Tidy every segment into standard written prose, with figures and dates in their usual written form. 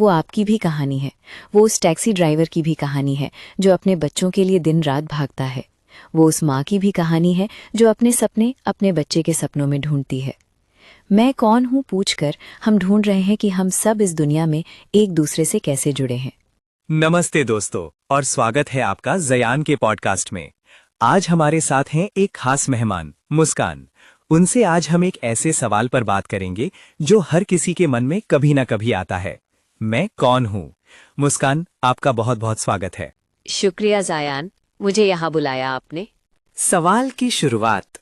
वो आपकी भी कहानी है। वो उस टैक्सी ड्राइवर की भी कहानी है जो अपने बच्चों के लिए दिन रात भागता है। वो उस माँ की भी कहानी है जो अपने सपने अपने बच्चे के सपनों में ढूंढती है। मैं कौन हूँ पूछकर हम ढूंढ रहे हैं कि हम सब इस दुनिया में एक दूसरे से कैसे जुड़े हैं। नमस्ते दोस्तों, और स्वागत है आपका जयान के पॉडकास्ट में। आज हमारे साथ हैं एक खास मेहमान मुस्कान। उनसे आज हम एक ऐसे सवाल पर बात करेंगे जो हर किसी के मन में कभी ना कभी आता है। मैं कौन हूँ? मुस्कान, आपका बहुत बहुत स्वागत है। शुक्रिया जायान, मुझे यहाँ बुलाया आपने। सवाल की शुरुआत।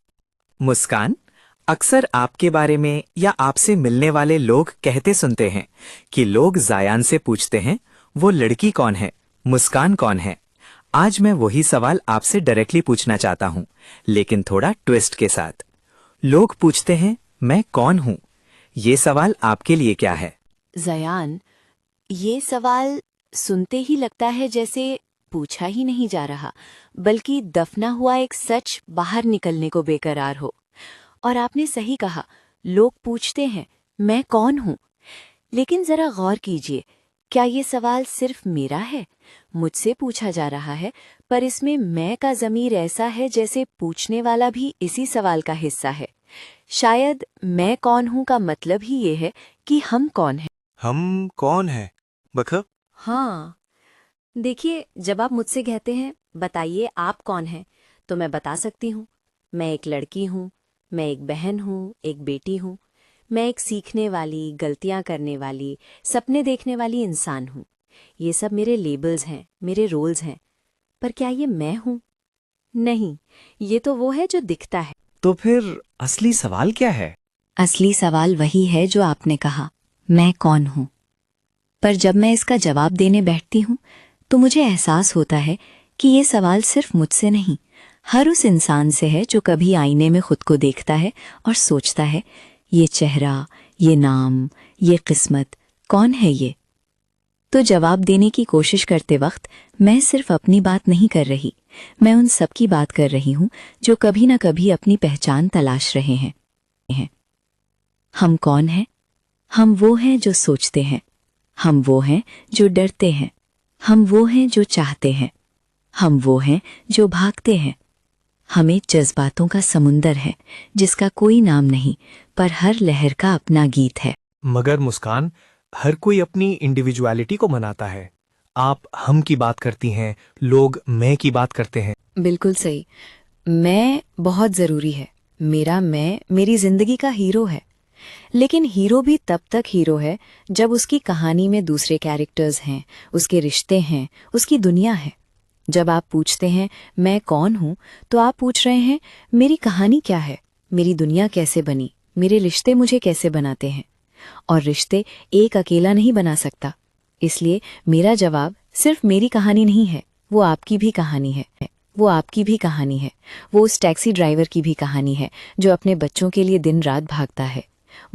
मुस्कान, अक्सर आपके बारे में या आपसे मिलने वाले लोग कहते सुनते हैं कि लोग जायान से पूछते हैं वो लड़की कौन है, मुस्कान कौन है। आज मैं वही सवाल आपसे डायरेक्टली पूछना चाहता हूँ, लेकिन थोड़ा ट्विस्ट के साथ। लोग पूछते हैं मैं कौन हूँ, ये सवाल आपके लिए क्या है? जायान, ये सवाल सुनते ही लगता है जैसे पूछा ही नहीं जा रहा, बल्कि दफना हुआ एक सच बाहर निकलने को बेकरार हो। और आपने सही कहा, लोग पूछते हैं मैं कौन हूँ। लेकिन जरा गौर कीजिए, क्या ये सवाल सिर्फ मेरा है? मुझसे पूछा जा रहा है, पर इसमें मैं का ज़मीर ऐसा है जैसे पूछने वाला भी इसी सवाल का हिस्सा है। शायद मैं कौन हूँ का मतलब ही ये है कि हम कौन हैं। हम कौन है बखर? हाँ, देखिए, जब आप मुझसे कहते हैं बताइए आप कौन हैं, तो मैं बता सकती हूँ। मैं एक लड़की हूँ, मैं एक बहन हूँ, एक बेटी हूँ। मैं एक सीखने वाली, गलतियाँ करने वाली, सपने देखने वाली इंसान हूँ। ये सब मेरे लेबल्स हैं, मेरे रोल्स हैं। पर क्या ये मैं हूँ? नहीं, ये तो वो है जो दिखता है। तो फिर असली सवाल क्या है? असली सवाल वही है जो आपने कहा, मैं कौन हूँ। पर जब मैं इसका जवाब देने बैठती हूँ तो मुझे एहसास होता है कि ये सवाल सिर्फ मुझसे नहीं, हर उस इंसान से है जो कभी आईने में खुद को देखता है और सोचता है, ये चेहरा, ये नाम, ये किस्मत, कौन है ये? तो जवाब देने की कोशिश करते वक्त मैं सिर्फ अपनी बात नहीं कर रही, मैं उन सब की बात कर रही हूँ जो कभी ना कभी अपनी पहचान तलाश रहे हैं। हम कौन हैं? हम वो हैं जो सोचते हैं, हम वो हैं जो डरते हैं, हम वो हैं जो चाहते हैं, हम वो हैं जो भागते हैं। हमें जज्बातों का समुंदर है जिसका कोई नाम नहीं, पर हर लहर का अपना गीत है। मगर मुस्कान, हर कोई अपनी इंडिविजुअलिटी को मनाता है। आप हम की बात करती हैं, लोग मैं की बात करते हैं। बिल्कुल सही। मैं बहुत ज़रूरी है। मेरा मैं मेरी ज़िंदगी का हीरो है। लेकिन हीरो भी तब तक हीरो है जब उसकी कहानी में दूसरे कैरेक्टर्स हैं, उसके रिश्ते हैं, उसकी दुनिया है। जब आप पूछते हैं मैं कौन हूँ, तो आप पूछ रहे हैं मेरी कहानी क्या है, मेरी दुनिया कैसे बनी, मेरे रिश्ते मुझे कैसे बनाते हैं। और रिश्ते एक अकेला नहीं बना सकता। इसलिए मेरा जवाब सिर्फ मेरी कहानी नहीं है, वो आपकी भी कहानी है। वो आपकी भी कहानी है। वो उस टैक्सी ड्राइवर की भी कहानी है जो अपने बच्चों के लिए दिन रात भागता है।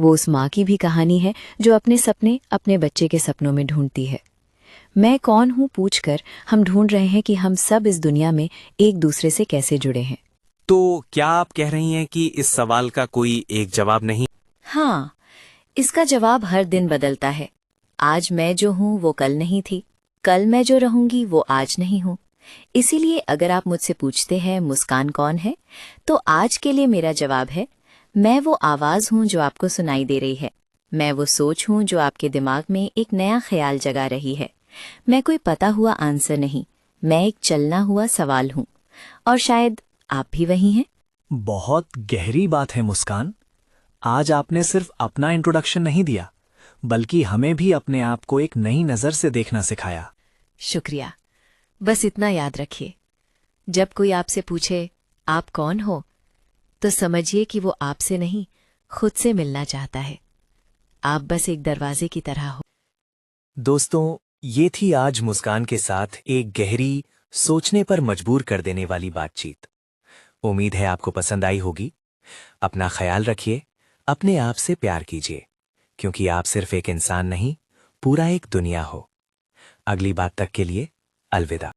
वो उस माँ की भी कहानी है जो अपने सपने अपने बच्चे के सपनों में ढूंढती है। मैं कौन हूँ पूछकर हम ढूंढ रहे हैं कि हम सब इस दुनिया में एक दूसरे से कैसे जुड़े हैं। तो क्या आप कह रही हैं कि इस सवाल का कोई एक जवाब नहीं? हाँ, इसका जवाब हर दिन बदलता है। आज मैं जो हूँ वो कल नहीं थी, कल मैं जो रहूंगी वो आज नहीं हूँ। इसीलिए अगर आप मुझसे पूछते हैं मुस्कान कौन है, तो आज के लिए मेरा जवाब है, मैं वो आवाज़ हूँ जो आपको सुनाई दे रही है। मैं वो सोच हूँ जो आपके दिमाग में एक नया ख्याल जगा रही है। मैं कोई पता हुआ आंसर नहीं, मैं एक चलना हुआ सवाल हूँ। और शायद आप भी वही हैं। बहुत गहरी बात है मुस्कान। आज आपने सिर्फ अपना इंट्रोडक्शन नहीं दिया, बल्कि हमें भी अपने आप को एक नई नज़र से देखना सिखाया। शुक्रिया। बस इतना याद रखिए, जब कोई आपसे पूछे आप कौन हो, तो समझिए कि वो आपसे नहीं, खुद से मिलना चाहता है। आप बस एक दरवाजे की तरह हो। दोस्तों, ये थी आज मुस्कान के साथ एक गहरी, सोचने पर मजबूर कर देने वाली बातचीत। उम्मीद है आपको पसंद आई होगी। अपना ख्याल रखिए, अपने आप से प्यार कीजिए, क्योंकि आप सिर्फ एक इंसान नहीं, पूरा एक दुनिया हो। अगली बात तक के लिए अलविदा।